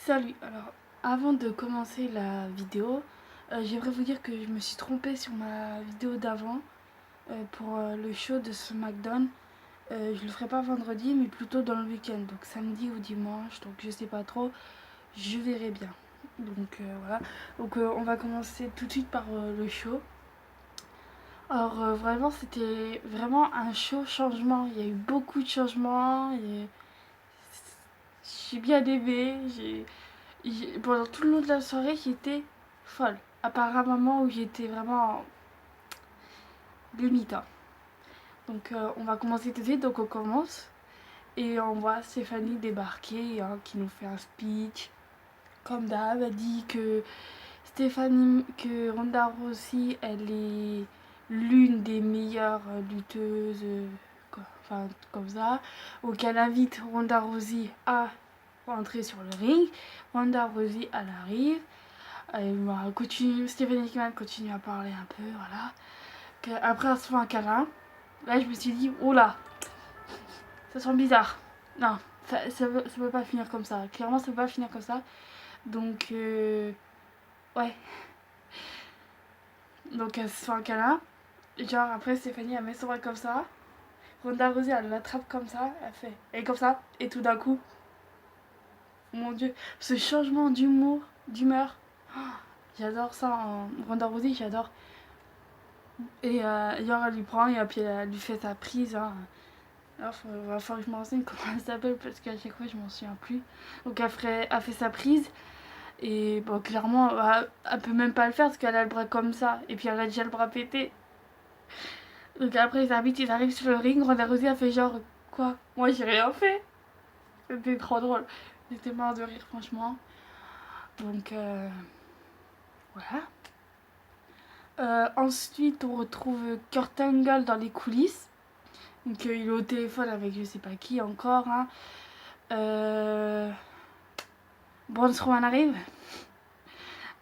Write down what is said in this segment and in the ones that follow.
Salut, alors avant de commencer la vidéo, j'aimerais vous dire que je me suis trompée sur ma vidéo d'avant pour le show de SmackDown. Je le ferai pas vendredi mais plutôt dans le week-end, donc samedi ou dimanche, donc je sais pas trop, je verrai bien. Donc voilà, donc on va commencer tout de suite par le show. Alors vraiment c'était vraiment un show changement, il y a eu beaucoup de changements et j'ai bien aimé, pendant tout le long de la soirée, j'étais folle. À part un moment où j'étais vraiment limite, hein. Donc on va commencer tout de suite, donc on commence. Et on voit Stéphanie débarquer, hein, qui nous fait un speech. Comme d'hab, elle dit que Ronda Rousey, elle est l'une des meilleures lutteuses, enfin comme ça. Donc elle invite Ronda Rousey à rentrer sur le ring. Ronda Rousey, elle arrive. Stéphanie McMahon continue à parler un peu, voilà. Après, elle se fait un câlin. Là, je me suis dit, oh là, ça sent bizarre. Non, ça peut pas finir comme ça. Clairement, ça peut pas finir comme ça. Donc, ouais. Donc, elle se fait un câlin. Genre, après, Stéphanie, elle met son bras comme ça. Ronda Rousey, elle l'attrape comme ça. Elle fait, et comme ça. Et tout d'un coup, mon Dieu, ce changement d'humeur. Oh, j'adore ça en Ronda Rousey, j'adore. Et genre, elle lui prend et puis elle lui fait sa prise, hein. Alors, va falloir que je me renseigne comment elle s'appelle parce qu'à chaque fois, je m'en souviens plus. Donc, elle fait sa prise. Et bon, clairement, elle peut même pas le faire parce qu'elle a le bras comme ça. Et puis, elle a déjà le bras pété. Donc, après, les arbitres, ils arrivent sur le ring. Ronda Rousey a fait genre, quoi? Moi, j'ai rien fait. C'était trop drôle. J'étais mort de rire, franchement. Donc, voilà. Ensuite, on retrouve Kurt Angle dans les coulisses. Donc il est au téléphone avec je sais pas qui encore, hein. Braun Strowman arrive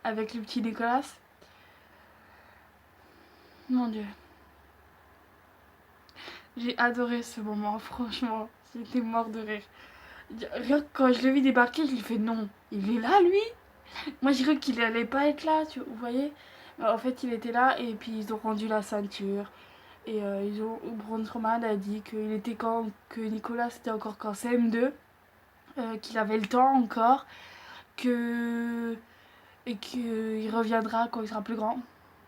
avec le petit Nicolas. Mon Dieu. J'ai adoré ce moment, franchement. J'étais mort de rire. Rien que quand je l'ai vu débarquer, je lui ai fait non. Il est là, lui? Moi, j'ai cru qu'il allait pas être là, vous voyez? Mais en fait, il était là et puis ils ont rendu la ceinture. Et Braun Strowman a dit que Nicolas était encore qu'en CM2, qu'il avait le temps encore, que et qu'il reviendra quand il sera plus grand.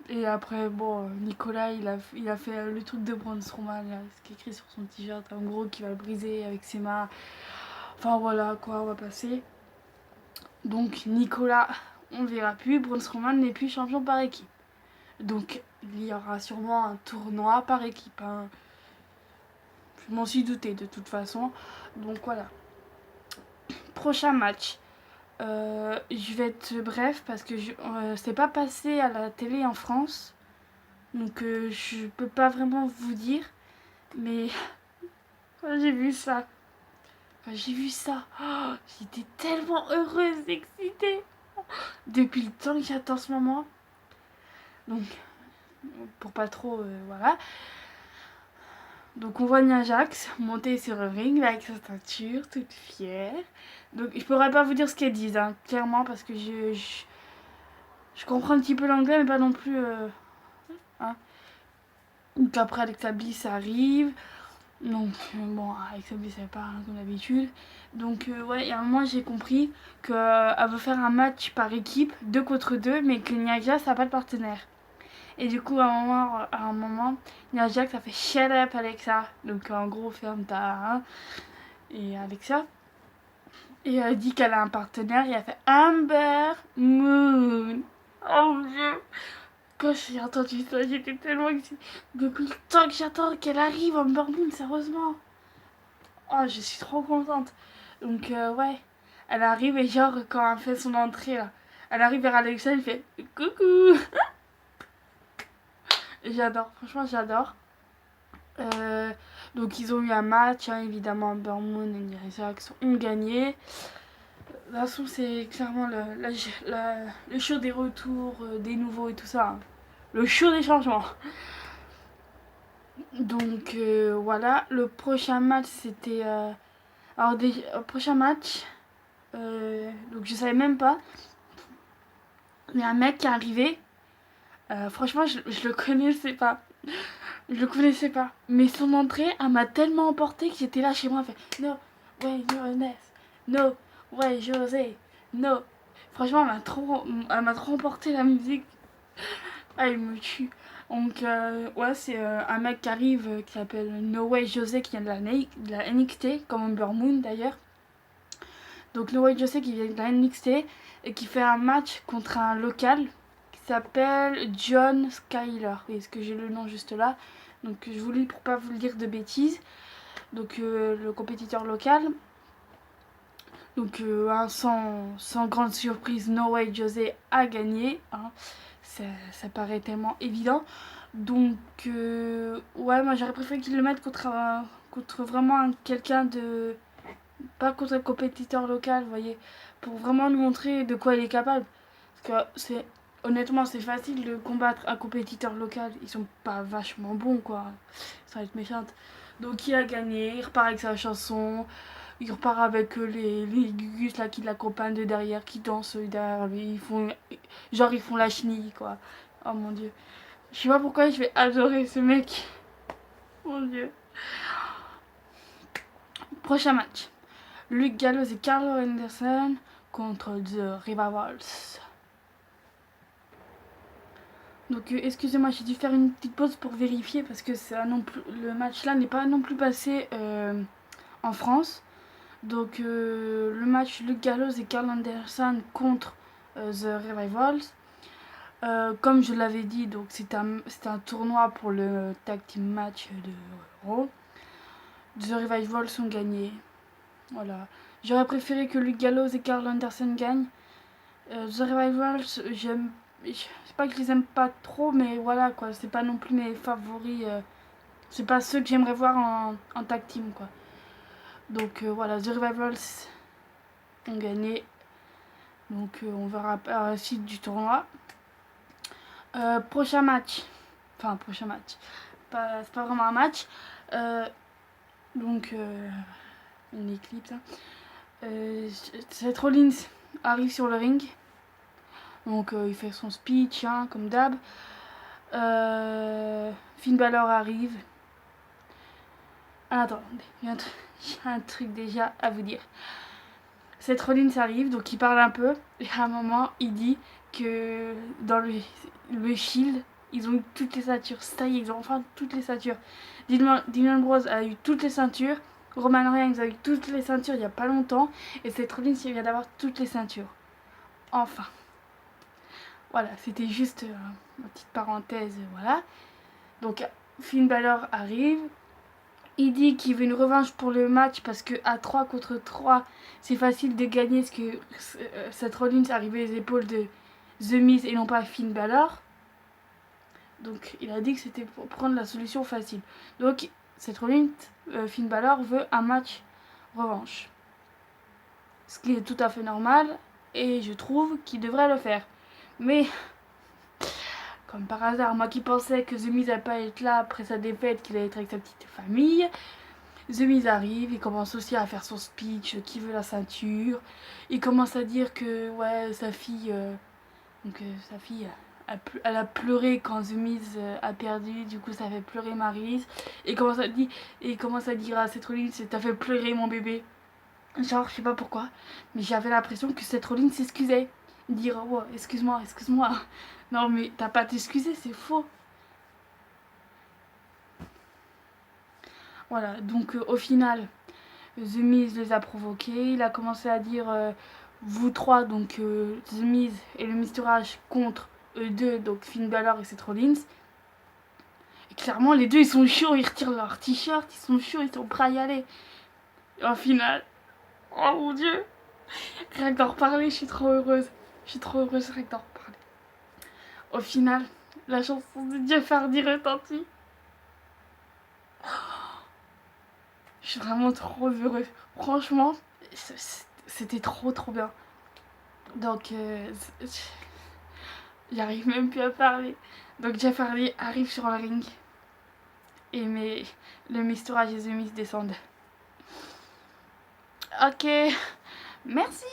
Et après, bon, Nicolas, il a fait le truc de Braun Strowman, là, ce qui est écrit sur son t-shirt, en gros, qui va le briser avec ses mains. Enfin voilà, quoi, on va passer. Donc, Nicolas, on le verra plus. Braun Strowman n'est plus champion par équipe. Donc, il y aura sûrement un tournoi par équipe, hein. Je m'en suis douté de toute façon. Donc, voilà. Prochain match. Je vais être bref parce que c'est pas passé à la télé en France. Donc je peux pas vraiment vous dire. Mais quand j'ai vu ça, oh, j'étais tellement heureuse, excitée. Depuis le temps que j'attends ce moment. Donc, pour pas trop, voilà. Donc on voit Nia Jax monter sur le ring avec sa ceinture, toute fière. Donc je pourrais pas vous dire ce qu'elle dit, hein, clairement, parce que je comprends un petit peu l'anglais, mais pas non plus. Hein. Donc après Alexa Bliss arrive. Donc bon, Alexa Bliss elle parle comme d'habitude. Donc ouais, et à un moment j'ai compris qu'elle veut faire un match par équipe, 2 contre 2, mais que Nia Jax n'a pas de partenaire. Et du coup, à un moment Nia Jax a fait shut up Alexa. Donc en gros, ferme ta. Hein, et Alexa. Et elle dit qu'elle a un partenaire et elle fait Amber Moon. Oh mon dieu! Quand j'ai entendu ça, j'étais tellement excitée. Depuis le temps que j'attends qu'elle arrive, Amber Moon, sérieusement. Oh, je suis trop contente. Donc, ouais. Elle arrive et genre, quand elle fait son entrée, là, elle arrive vers Alexa, elle fait coucou. J'adore, franchement, j'adore. Donc, ils ont eu un match, hein, évidemment, Amber Moon et Nia Jax ont gagné. De toute façon, c'est clairement le show des retours, des nouveaux et tout ça, hein. Le show des changements. Donc voilà, le prochain match c'était. Alors, prochain match, donc Donc je savais même pas. Il y a un mec qui est arrivé. Franchement, je le connaissais pas. Je le connaissais pas. Mais son entrée, elle m'a tellement emporté que j'étais là chez moi. Elle fait No way, Johannes. No way, José. No. Franchement, elle m'a trop emporté la musique. Ah, il me tue. Donc, ouais, c'est un mec qui arrive qui s'appelle No Way José qui vient de la NXT, comme Ember Moon d'ailleurs. Donc, No Way José qui vient de la NXT et qui fait un match contre un local qui s'appelle John Skyler. Oui, est-ce que j'ai le nom juste là? Donc, je vous lis pour pas vous le dire de bêtises. Donc, le compétiteur local. Donc, sans grande surprise, No Way José a gagné. Hein. Ça paraît tellement évident. Donc, ouais, moi j'aurais préféré qu'ils le mettent contre vraiment quelqu'un de. Pas contre un compétiteur local, vous voyez. Pour vraiment nous montrer de quoi il est capable. Parce que honnêtement, c'est facile de combattre un compétiteur local. Ils sont pas vachement bons, quoi. Ça va être méchante. Donc, il a gagné. Il repart avec sa chanson. Il repart avec les Gugus là qui l'accompagnent de derrière, qui dansent derrière lui. Ils font la chenille, quoi. Oh mon dieu. Je sais pas pourquoi je vais adorer ce mec. Mon dieu. Prochain match. Luke Gallows et Carl Anderson contre The Revivals. Donc excusez-moi, j'ai dû faire une petite pause pour vérifier parce que le match là n'est pas non plus passé en France. Donc le match Luke Gallows et Carl Anderson contre The Revivals. Comme je l'avais dit, donc c'est un tournoi pour le tag team match de Raw. The Revivals ont gagné. Voilà. J'aurais préféré que Luke Gallows et Carl Anderson gagnent. The Revivals, c'est pas que je les aime pas trop, mais voilà quoi. C'est pas non plus mes favoris. C'est pas ceux que j'aimerais voir en tag team quoi. Donc voilà, The Revivals ont gagné. Donc on verra par la suite du tournoi. Prochain match. Enfin, prochain match. C'est pas vraiment un match. Donc, une éclipse. Seth Rollins arrive sur le ring. Donc, il fait son speech, hein, comme d'hab. Finn Balor arrive. Ah, attendez, j'ai un truc déjà à vous dire. Seth Rollins arrive, donc il parle un peu. Et à un moment, il dit que dans le Shield, ils ont eu toutes les ceintures. Ça y est, ils ont enfin toutes les ceintures. Dean Ambrose a eu toutes les ceintures. Roman Reigns a eu toutes les ceintures il n'y a pas longtemps. Et Seth Rollins il vient d'avoir toutes les ceintures. Enfin. Voilà, c'était juste une petite parenthèse. Voilà. Donc, Finn Balor arrive. Il dit qu'il veut une revanche pour le match parce que à 3 contre 3, c'est facile de gagner parce que Seth Rollins arrivait les épaules de The Miz et non pas Finn Balor. Donc il a dit que c'était pour prendre la solution facile. Donc Seth Rollins, Finn Balor veut un match revanche. Ce qui est tout à fait normal et je trouve qu'il devrait le faire. Mais comme par hasard, moi qui pensais que The Miz n'allait pas être là après sa défaite, qu'il allait être avec sa petite famille, The Miz arrive, il commence aussi à faire son speech, qui veut la ceinture. Il commence à dire que ouais, sa fille, elle a pleuré quand The Miz a perdu, du coup ça fait pleurer Maryse. Et il commence à dire à Seth Rollins, t'as fait pleurer mon bébé. Genre, je sais pas pourquoi, mais j'avais l'impression que Seth Rollins s'excusait. Dire, oh, excuse-moi. Non mais t'as pas à t'excuser, c'est faux. Voilà, donc au final, The Miz les a provoqués. Il a commencé à dire vous trois, donc The Miz et le Mistourage contre eux deux, donc Finn Balor et Seth Rollins. Et clairement, les deux ils sont chauds, ils retirent leur t-shirt, ils sont chauds, ils sont prêts à y aller. Et au final, oh mon dieu, rien que d'en reparler, je suis trop heureuse. Je suis trop heureuse rien que d'en reparler. Au final, la chanson de Jeff Hardy retentit. Je suis vraiment trop heureuse. Franchement, c'était trop bien. Donc, j'arrive même plus à parler. Donc, Jeff Hardy arrive sur le ring. Et le Mistourage et The Miz descendent. Ok, merci.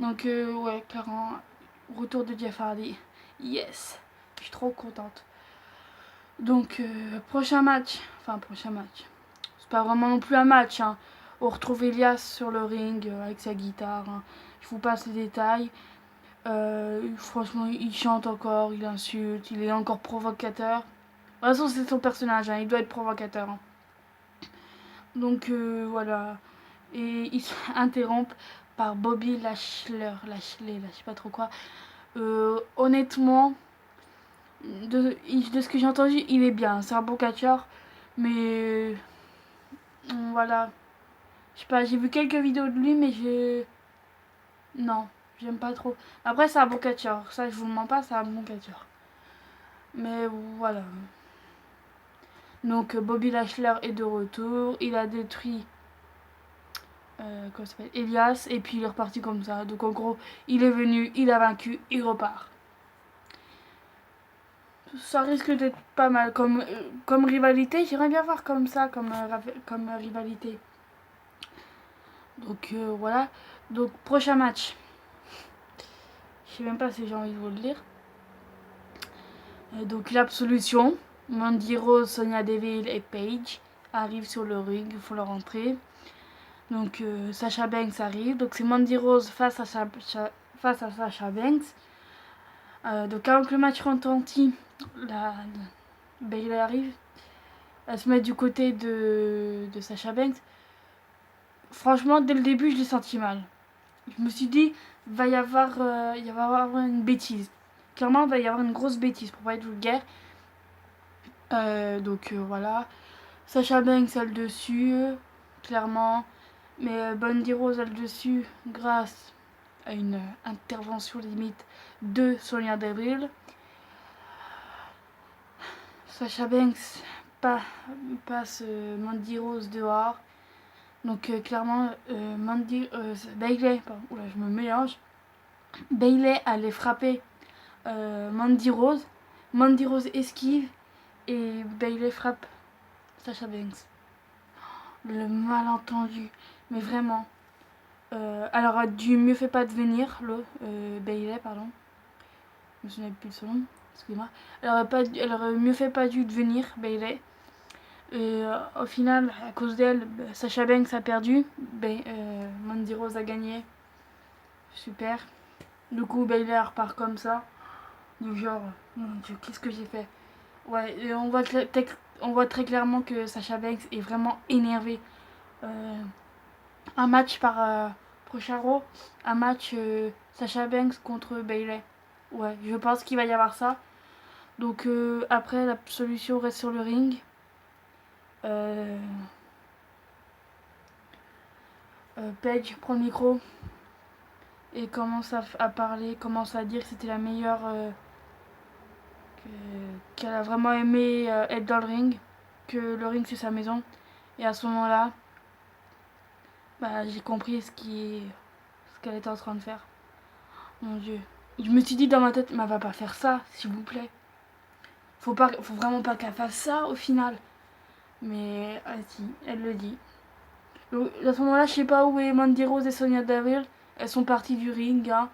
Donc ouais, clairement, retour de Jeff Hardy. Yes, je suis trop contente. Donc prochain match, c'est pas vraiment non plus un match, hein. On retrouve Elias sur le ring avec sa guitare, hein. Je vous passe les détails. Franchement, il chante encore, il insulte, il est encore provocateur. De toute façon, c'est son personnage, hein, il doit être provocateur, hein. Donc voilà. Et il s'interrompt par Bobby Lashley, je sais pas trop quoi. Honnêtement, de ce que j'ai entendu, il est bien, c'est un bon catcheur. Mais voilà. Je sais pas, j'ai vu quelques vidéos de lui, mais non, j'aime pas trop. Après, c'est un bon catcheur, ça je vous le mens pas, c'est un bon catcheur. Mais voilà. Donc Bobby Lashley est de retour, il a détruit comment ça s'appelle, Elias, et puis il est reparti comme ça. Donc en gros, il est venu, il a vaincu, il repart. Ça risque d'être pas mal comme rivalité. J'aimerais bien voir comme ça, comme rivalité. Donc voilà. Donc prochain match. Je sais même pas si j'ai envie de vous le dire. Donc l'absolution. Mandy Rose, Sonya Deville et Paige arrivent sur le ring. Il faut leur entrer. Donc Sasha Banks arrive. Donc c'est Mandy Rose face à Sasha Banks. Donc avant que le match retentit, Bayley arrive. Elle se met du côté de Sasha Banks. Franchement, dès le début, je l'ai senti mal. Je me suis dit, il va y avoir une bêtise. Clairement, il va y avoir une grosse bêtise pour pas être vulgaire. Donc voilà. Sasha Banks a le dessus, clairement. Mais Mandy Rose a le dessus grâce à une intervention limite de Sonya Deville. Sasha Banks passe Mandy Rose dehors. Donc clairement, Bayley, pardon, oula, je me mélange. Bayley allait frapper Mandy Rose. Mandy Rose esquive et Bayley frappe Sasha Banks. Le malentendu, mais vraiment. Elle aurait dû mieux fait pas devenir, Bayley, pardon. Je me souviens plus de son nom, excusez-moi. Elle aurait mieux fait pas dû devenir, Bayley. Et au final, à cause d'elle, Sasha Banks a perdu. Mandy Rose a gagné. Super. Du coup, Bayley repart comme ça. Du genre, mon Dieu, qu'est-ce que j'ai fait? Ouais, et on voit très clairement que Sasha Banks est vraiment énervée. Un match par prochain Raw, un match Sasha Banks contre Bayley. Ouais, je pense qu'il va y avoir ça. Donc après, la solution reste sur le ring. Paige prend le micro et commence à parler, commence à dire que c'était la meilleure, qu'elle a vraiment aimé être dans le ring, que le ring c'est sa maison. Et à ce moment-là, j'ai compris ce qu'elle était en train de faire. Mon Dieu. Je me suis dit dans ma tête, mais elle va pas faire ça, s'il vous plaît. Faut vraiment pas qu'elle fasse ça au final. Mais si, elle le dit. Donc, à ce moment-là, je sais pas où est Mandy Rose et Sonya Deville. Elles sont parties du ring, hein.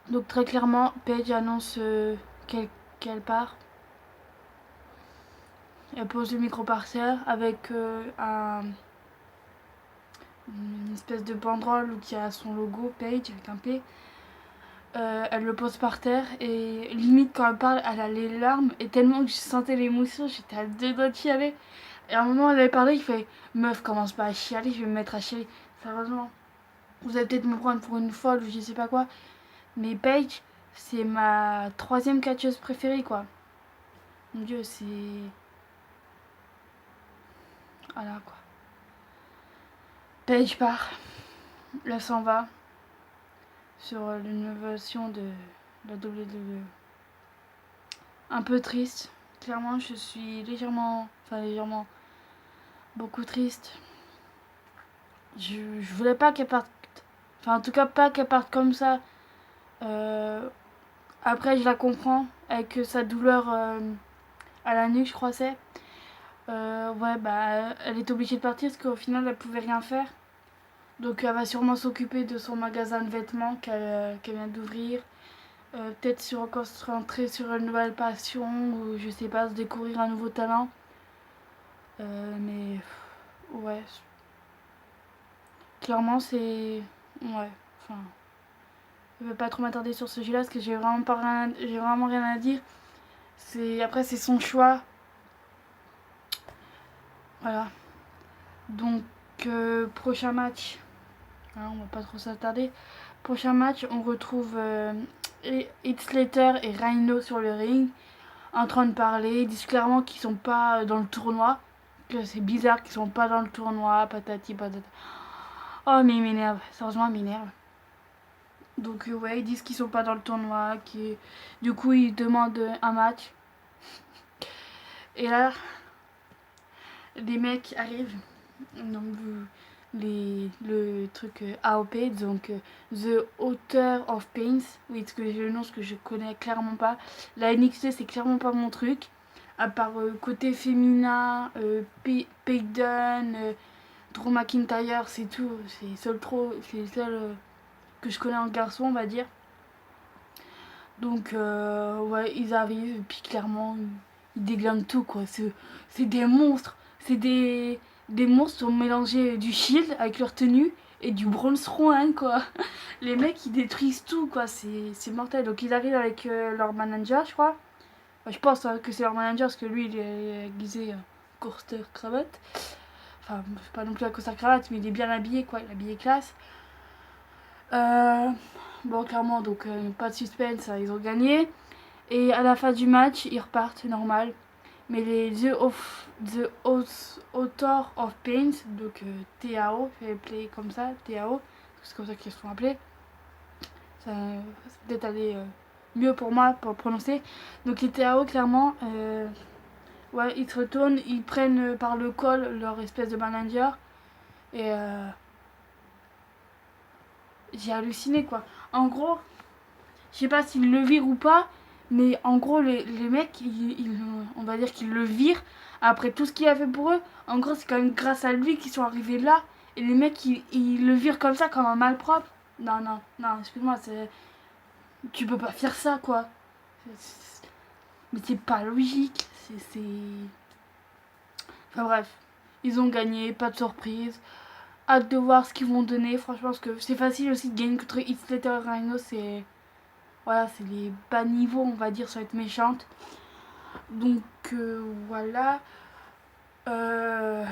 Donc très clairement, Paige annonce qu'elle part. Elle pose le micro par terre avec une espèce de banderole qui a son logo Paige avec un P. Elle le pose par terre et limite quand elle parle, elle a les larmes et tellement que je sentais l'émotion, j'étais à deux doigts de chialer. Et à un moment, elle avait parlé, il fait meuf, commence pas à chialer, je vais me mettre à chialer. Sérieusement, vous allez peut-être me prendre pour une folle ou je sais pas quoi, mais Paige, c'est ma troisième catcheuse préférée, quoi. Mon Dieu, c'est... Voilà, quoi. Paige part, là s'en va sur l'innovation de la WWE. Un peu triste. Clairement, je suis légèrement, beaucoup triste. Je voulais pas qu'elle parte, enfin en tout cas pas qu'elle parte comme ça. Après, je la comprends avec sa douleur à la nuque, je crois c'est. Ouais, elle est obligée de partir parce qu'au final, elle pouvait rien faire. Donc elle va sûrement s'occuper de son magasin de vêtements qu'elle vient d'ouvrir. Peut-être se concentrer sur une nouvelle passion ou je sais pas, se découvrir un nouveau talent. Mais ouais, clairement c'est... Ouais, enfin... Je vais pas trop m'attarder sur ce jeu-là parce que j'ai vraiment rien à dire. Après c'est son choix. Voilà. Donc prochain match. Alors, on va pas trop s'attarder. Prochain match, on retrouve Heath Slater et Rhino sur le ring en train de parler. Ils disent clairement qu'ils sont pas dans le tournoi. Que c'est bizarre qu'ils sont pas dans le tournoi. Patati patata. Oh mais il m'énerve. Sérieusement il m'énerve. Donc ouais, ils disent qu'ils sont pas dans le tournoi. Du coup ils demandent un match. Et là, les mecs arrivent. Donc le truc AOP, donc The Author of Pains, oui, ce que le nom, ce que je connais clairement pas. La NXT, c'est clairement pas mon truc. À part côté féminin, Peyton, Drew McIntyre, c'est tout. C'est le seul que je connais en garçon, on va dire. Donc, ouais, ils arrivent, et puis clairement, ils déglinguent tout, quoi. C'est des monstres. Des monstres qui ont mélangé du Shield avec leur tenue et du Braun Strowman, quoi. Les mecs, ils détruisent tout, quoi. C'est mortel. Donc, ils arrivent avec leur manager, je crois. Enfin, je pense que c'est leur manager, parce que lui, il est aiguisé costard-cravate. Enfin, c'est pas non plus un costard-cravate, mais il est bien habillé, quoi. Il est habillé classe. Bon, clairement, donc pas de suspense, ils ont gagné. Et à la fin du match, ils repartent normal. Mais The Author of Pains, donc TAO, je vais appeler comme ça, TAO, c'est comme ça qu'ils se font appeler. Ça peut-être aller mieux pour moi pour prononcer. Donc les TAO, clairement, ouais, ils se retournent, ils prennent par le col leur espèce de manager. Et j'ai halluciné, quoi. En gros, je sais pas s'ils le virent ou pas, mais en gros, les mecs, on va dire qu'ils le virent après tout ce qu'il a fait pour eux. En gros, c'est quand même grâce à lui qu'ils sont arrivés là. Et les mecs, ils le virent comme ça, comme un malpropre. Non, non, non, excuse-moi, tu peux pas faire ça, quoi. Mais c'est pas logique. Enfin bref, ils ont gagné, pas de surprise. Hâte de voir ce qu'ils vont donner, franchement, parce que c'est facile aussi de gagner contre Heath Slater et Rhino, c'est... Voilà, c'est les bas niveaux, on va dire, ça va être méchante. Donc voilà. Euh,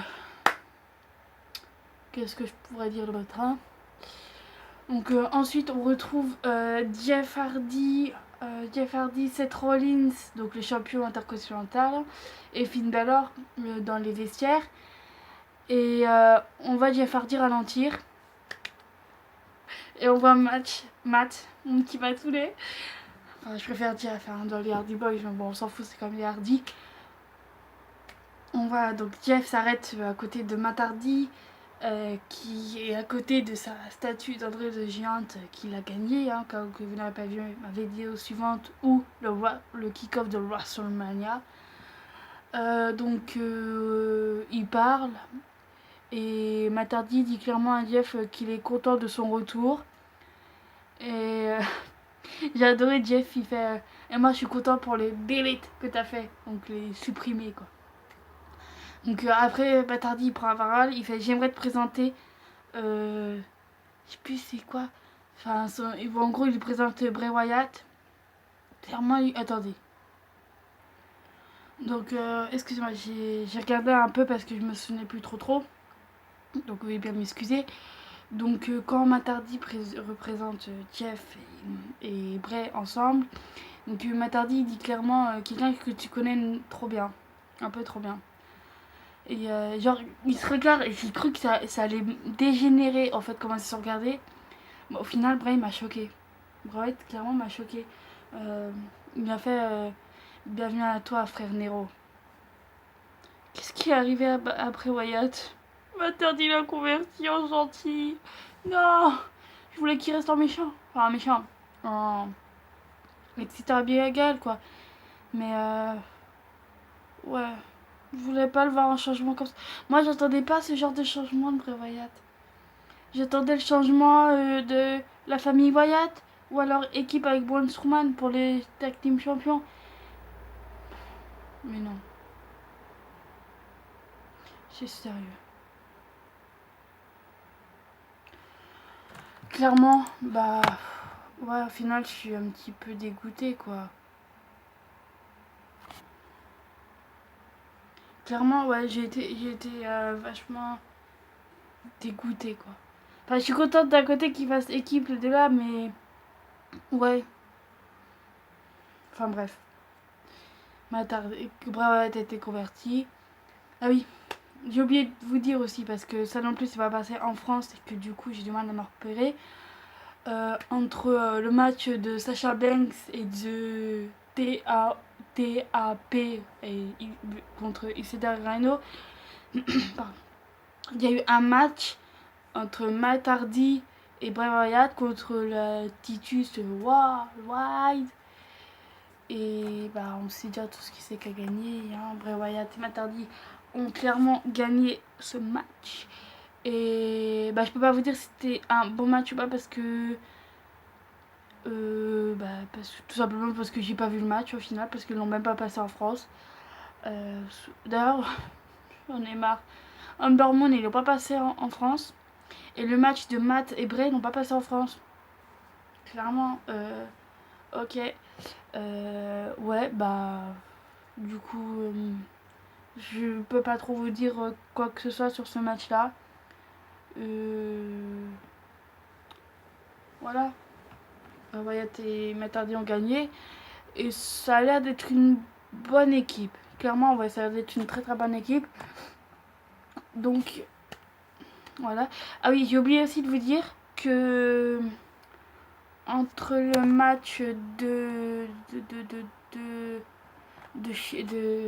Qu'est-ce que je pourrais dire d'autre, hein? Donc ensuite on retrouve Jeff Hardy, Seth Rollins, donc le champion intercontinental, et Finn Balor dans les vestiaires. Et on voit Jeff Hardy ralentir. Et on voit Matt, qui m'a saoulé. Enfin, je préfère dire dans les Hardy Boys, mais bon, on s'en fout, c'est comme les Hardy. On voit donc Jeff s'arrête à côté de Matt Hardy, qui est à côté de sa statue d'André de Géante qu'il a gagné, hein, quand vous n'avez pas vu ma vidéo suivante, ou le kick-off de WrestleMania. Donc il parle et Matt Hardy dit clairement à Jeff qu'il est content de son retour. Et j'ai adoré Jeff, il fait et moi je suis content pour les delete que t'as fait, donc les supprimer, quoi. Donc après Matt Hardy il prend un varal, il fait j'aimerais te présenter je sais plus c'est quoi, enfin en gros il présente Bray Wyatt. Clairement attendez, donc excusez-moi, j'ai regardé un peu parce que je me souvenais plus trop, donc vous pouvez bien m'excuser. Donc quand Matt Hardy représente Jeff et Bray ensemble, donc Matt Hardy dit clairement quelqu'un que tu connais trop bien, un peu trop bien. Et genre il se regarde et j'ai cru que ça allait dégénérer en fait comment ils se sont regardés. Bon, au final Bray m'a choqué. Bray clairement m'a choqué. Il m'a fait bienvenue à toi frère Nero. Qu'est-ce qui est arrivé après Wyatt? Matt Hardy l'a converti en gentil. Non, je voulais qu'il reste en méchant. Enfin, en méchant. En excitant bien égal, quoi. Mais, ouais. Je voulais pas le voir en changement comme ça. Moi, j'entendais pas ce genre de changement de Bray Wyatt. J'attendais le changement de la famille Wyatt. Ou alors équipe avec Braun Strowman pour les tag team champions. Mais non. C'est sérieux. Clairement, bah... Ouais, au final, je suis un petit peu dégoûtée, quoi. Clairement, ouais, j'ai été vachement dégoûtée, quoi. Enfin, je suis contente d'un côté qu'il fasse équipe de là, mais... Ouais. Enfin, bref. Bray Wyatt a été converti. Ah oui, j'ai oublié de vous dire aussi, parce que ça non plus, c'est pas passé en France, et que du coup, j'ai du mal à me repérer. Entre le match de Sasha Banks et de TAP contre Ixeda Rhino, il y a eu un match entre Matt Hardy et Bray Wyatt contre le Titus Worldwide. Et bah, on sait déjà tout ce qui c'est qu'à gagner. Hein. Bray Wyatt et Matt Hardy ont clairement gagné ce match. Et bah, je peux pas vous dire si c'était un bon match ou pas parce que tout simplement parce que j'ai pas vu le match au final, parce qu'ils l'ont même pas passé en France. D'ailleurs, j'en ai marre. Humber Moon, ils l'ont pas passé en France. Et le match de Matt et Bray n'ont pas passé en France. Clairement, ok. Ouais, bah, du coup, je peux pas trop vous dire quoi que ce soit sur ce match-là. Voilà. Wyatt et Matt Hardy ont gagné. Et ça a l'air d'être une bonne équipe. Clairement, ouais, ça a l'air d'être une très très bonne équipe. Donc, voilà. Ah oui, j'ai oublié aussi de vous dire que entre le match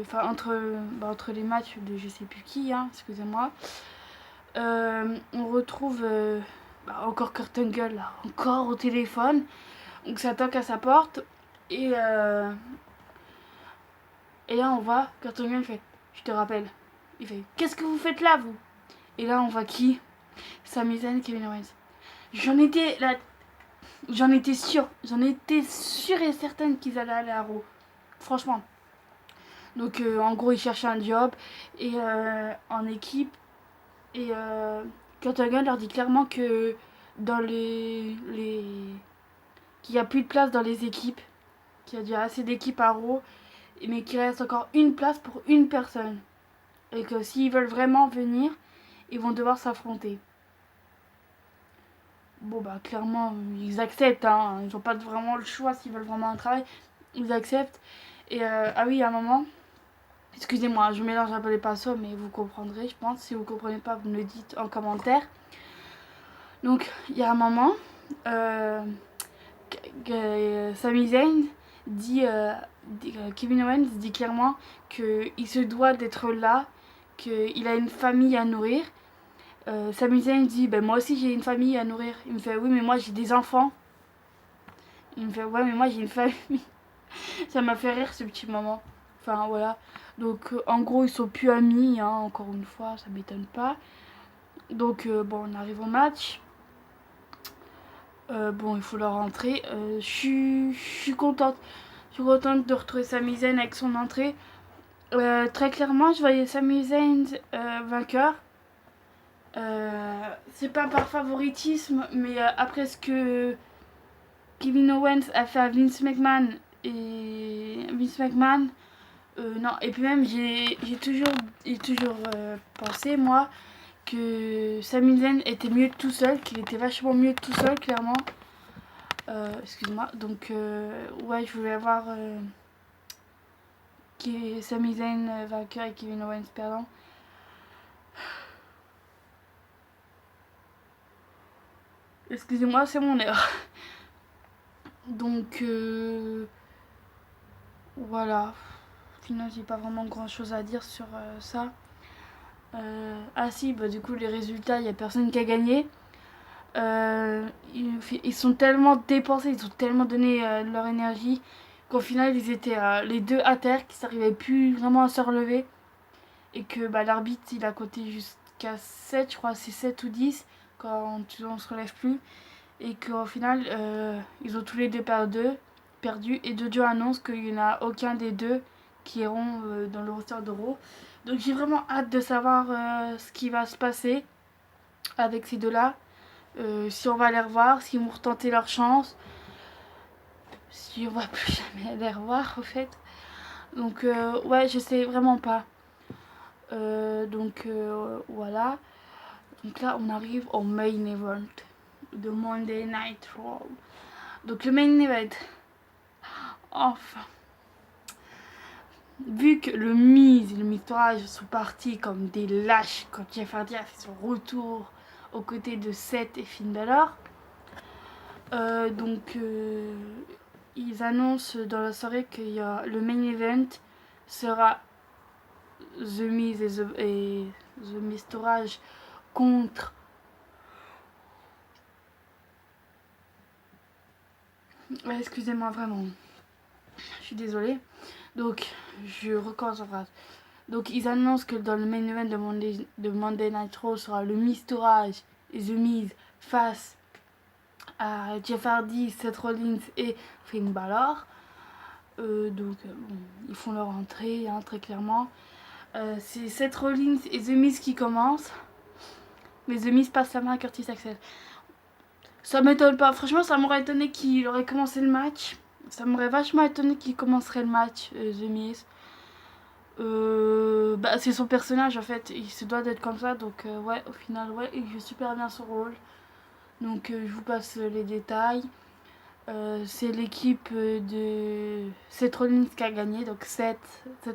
enfin entre les matchs de je sais plus qui, hein, excusez-moi, on retrouve encore Kurt Angle, là, encore au téléphone. Donc ça toque à sa porte et là on voit Kurt Angle fait je te rappelle. Il fait qu'est-ce que vous faites là vous? Et là on voit qui? Sami Zayn, Kevin Owens. J'en étais sûre et certaine qu'ils allaient aller à Raw. Franchement. Donc en gros ils cherchaient un job et en équipe et Kurt Angle leur dit clairement que dans qu'il n'y a plus de place dans les équipes, qu'il y a déjà assez d'équipes à Raw, mais qu'il reste encore une place pour une personne. Et que s'ils veulent vraiment venir, ils vont devoir s'affronter. Bon bah clairement ils acceptent, hein. Ils n'ont pas vraiment le choix s'ils veulent vraiment un travail. Ils acceptent. Et ah oui, à un moment, excusez-moi, je mélange un peu les pinceaux, mais vous comprendrez, je pense. Si vous ne comprenez pas, vous me le dites en commentaire. Donc il y a un moment, Sami Zayn dit, Kevin Owens dit clairement qu'il se doit d'être là, qu'il a une famille à nourrir. Sami Zayn dit ben moi aussi j'ai une famille à nourrir. Il me fait oui mais moi j'ai des enfants. Il me fait ouais mais moi j'ai une famille. Ça m'a fait rire ce petit moment. Enfin voilà. Donc en gros ils sont plus amis, hein, encore une fois, ça m'étonne pas. Donc bon on arrive au match. Bon il faut leur rentrer. Je suis contente. Je suis contente de retrouver Sami Zayn avec son entrée. Très clairement je voyais Sami Zayn vainqueur. C'est pas par favoritisme, mais après ce que Kevin Owens a fait à Vince McMahon non, et puis même j'ai toujours pensé moi que Sami Zayn était mieux tout seul, qu'il était vachement mieux tout seul clairement. Excuse-moi, donc ouais je voulais avoir Sami Zayn vainqueur et Kevin Owens perdant. Excusez-moi, c'est mon heure. Donc voilà. Finalement, j'ai pas vraiment grand chose à dire sur ça. Ah si, bah du coup, les résultats, il n'y a personne qui a gagné. Ils sont tellement dépensés, ils ont tellement donné leur énergie qu'au final, ils étaient les deux à terre, qu'ils n'arrivaient plus vraiment à se relever. Et que bah, l'arbitre, il a compté jusqu'à 7, je crois, c'est 7 ou 10. quand on se relève plus. Et qu'au final, ils ont tous les deux perdu. Et Jojo annonce qu'il n'y en a aucun des deux qui iront dans le roster de Raw. Donc j'ai vraiment hâte de savoir ce qui va se passer avec ces deux-là. Si on va les revoir, s'ils vont retenter leur chance. Si on va plus jamais les revoir, en fait. Donc, ouais, je sais vraiment pas. Voilà. Donc là, on arrive au main event de Monday Night Raw. Donc, le main event. Enfin. Vu que le Miz et le Miztourage sont partis comme des lâches quand Jeff Hardy a fait son retour aux côtés de Seth et Finn Balor, ils annoncent dans la soirée que le main event sera The Miz et The Miztourage contre excusez-moi vraiment, je suis désolée. Donc je recommence en phrase. Donc ils annoncent que dans le main event de Monday Night Raw sera le Miztourage et The Miz face à Jeff Hardy, Seth Rollins et Finn Balor. Bon, ils font leur entrée hein, très clairement. C'est Seth Rollins et The Miz qui commencent. Mais The Miz passe la main à Curtis Axel. Ça m'étonne pas. Franchement, ça m'aurait étonné qu'il aurait commencé le match. Ça m'aurait vachement étonné qu'il commencerait le match, The Miz. C'est son personnage en fait. Il se doit d'être comme ça. Donc, ouais, au final, ouais, il joue super bien son rôle. Donc, je vous passe les détails. C'est l'équipe de Seth Rollins qui a gagné. Donc, Seth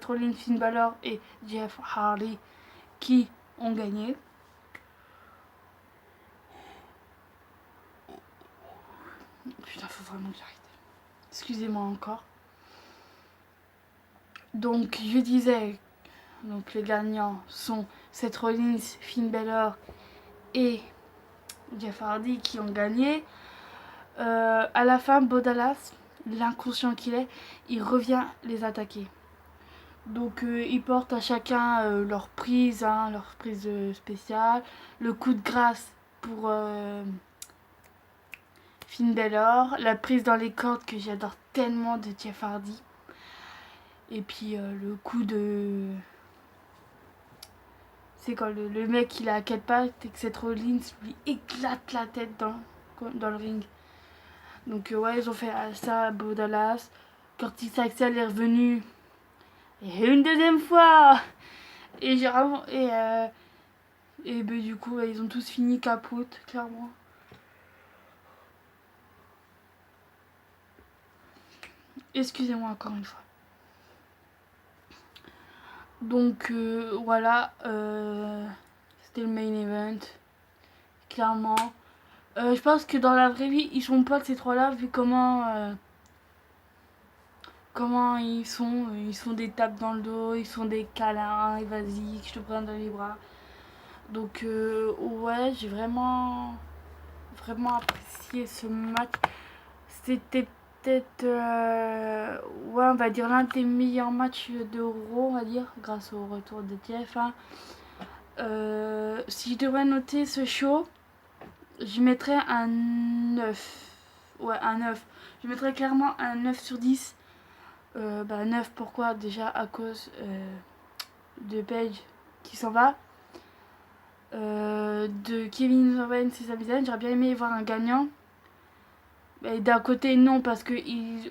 Rollins, Finn Balor et Jeff Hardy qui ont gagné. Putain, faut vraiment que j'arrête. Excusez-moi encore. Donc, je disais, donc les gagnants sont Seth Rollins, Finn Balor et Jeff Hardy qui ont gagné. À la fin, Bo Dallas, l'inconscient qu'il est, il revient les attaquer. Donc ils portent à chacun leur prise spéciale, le coup de grâce pour Finn Balor, la prise dans les cordes que j'adore tellement de Jeff Hardy, et puis le coup de... C'est quand le mec il a 4 pattes et que Seth Rollins lui éclate la tête dans le ring. Donc ouais, ils ont fait ça à Bo Dallas. Curtis Axel est revenu et une deuxième fois. Et j'ai vraiment... du coup, ils ont tous fini capote, clairement. Excusez-moi encore une fois. Donc voilà, c'était le main event, clairement. Je pense que dans la vraie vie, ils sont pas ces trois-là, vu comment ils sont. Ils sont des tapes dans le dos, ils sont des câlins, et vas-y, que je te prenne dans les bras. Donc ouais, j'ai vraiment apprécié ce match. C'était peut-être, ouais, on va dire l'un des meilleurs matchs de Raw, on va dire, grâce au retour de Jeff. Hein. Si je devrais noter ce show, je mettrais un 9. Ouais, un 9. Je mettrais clairement un 9 sur 10. 9, pourquoi? Déjà à cause de Paige qui s'en va. De Kevin Owens et Sami Zayn, j'aurais bien aimé voir un gagnant. D'un côté non parce que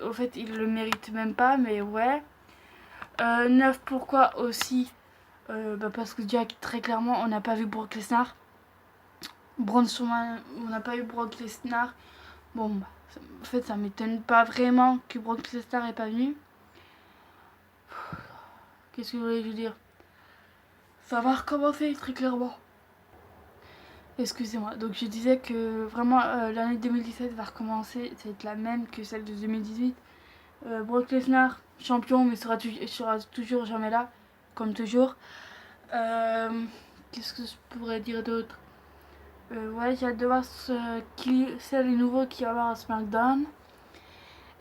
au fait il le mérite même pas, mais ouais. 9 pourquoi aussi parce que déjà très clairement on n'a pas vu Brock Lesnar. Braun Strowman, on n'a pas eu Brock Lesnar. Bon en fait ça m'étonne pas vraiment que Brock Lesnar est pas venu. Qu'est-ce que je voulais vous dire? Ça va recommencer très clairement. Excusez-moi, donc je disais que vraiment l'année 2017 va recommencer, ça va être la même que celle de 2018. Brock Lesnar, champion, mais sera toujours jamais là, comme toujours. Qu'est-ce que je pourrais dire d'autre? Ouais, j'ai hâte de voir qui c'est les nouveaux qui va y avoir à SmackDown.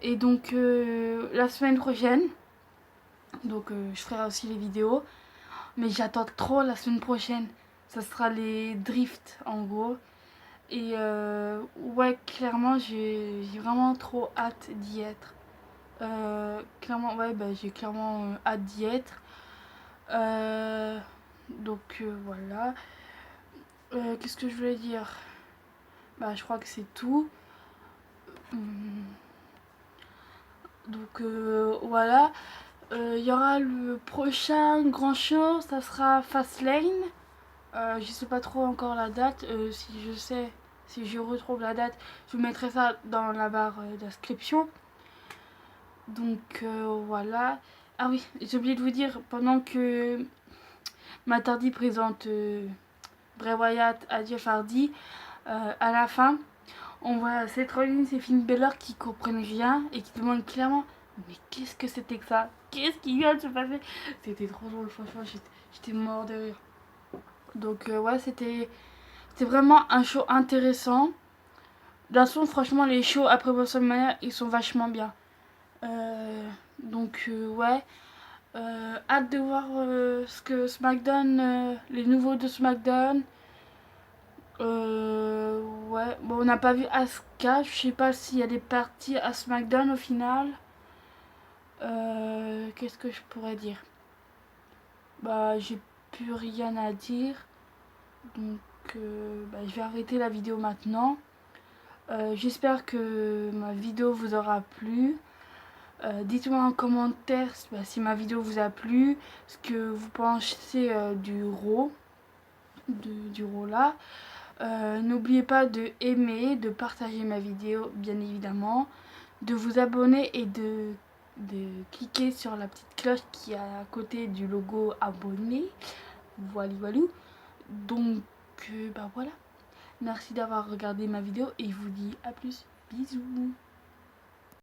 Et donc la semaine prochaine, donc je ferai aussi les vidéos, mais j'attends trop la semaine prochaine. Ça sera les drifts en gros. Et ouais, clairement, j'ai vraiment trop hâte d'y être. Clairement, ouais, bah, j'ai clairement hâte d'y être. Donc voilà. Qu'est-ce que je voulais dire? Bah, je crois que c'est tout. Hum, Donc voilà. Il y aura le prochain grand show, ça sera Fastlane. Je sais pas trop encore la date. Si je retrouve la date, je vous mettrai ça dans la barre d'inscription. Donc voilà. Ah oui, j'ai oublié de vous dire, pendant que Matardi présente Bray Wyatt à Jeff Hardy, à la fin, on voit Seth Rollins et Finn Balor qui comprennent rien et qui demandent clairement mais qu'est-ce que c'était que ça? Qu'est-ce qui vient de se passer? C'était trop drôle, franchement, j'étais mort de rire. Donc ouais, c'était vraiment un show intéressant. De toute façon, franchement, les shows après WrestleMania, ils sont vachement bien. Donc ouais, hâte de voir ce que SmackDown, les nouveaux de SmackDown. Ouais, bon, on n'a pas vu Asuka, je sais pas si elle est partie à SmackDown au final. Qu'est-ce que je pourrais dire? Bah, j'ai plus rien à dire. Donc, bah, je vais arrêter la vidéo maintenant. J'espère que ma vidéo vous aura plu. Dites-moi en commentaire bah, si ma vidéo vous a plu, ce que vous pensez du Raw, du Raw là. N'oubliez pas de aimer, de partager ma vidéo, bien évidemment, de vous abonner et de cliquer sur la petite cloche qui est à côté du logo abonné. Voilà, voilà. Donc, bah voilà. Merci d'avoir regardé ma vidéo et je vous dis à plus. Bisous.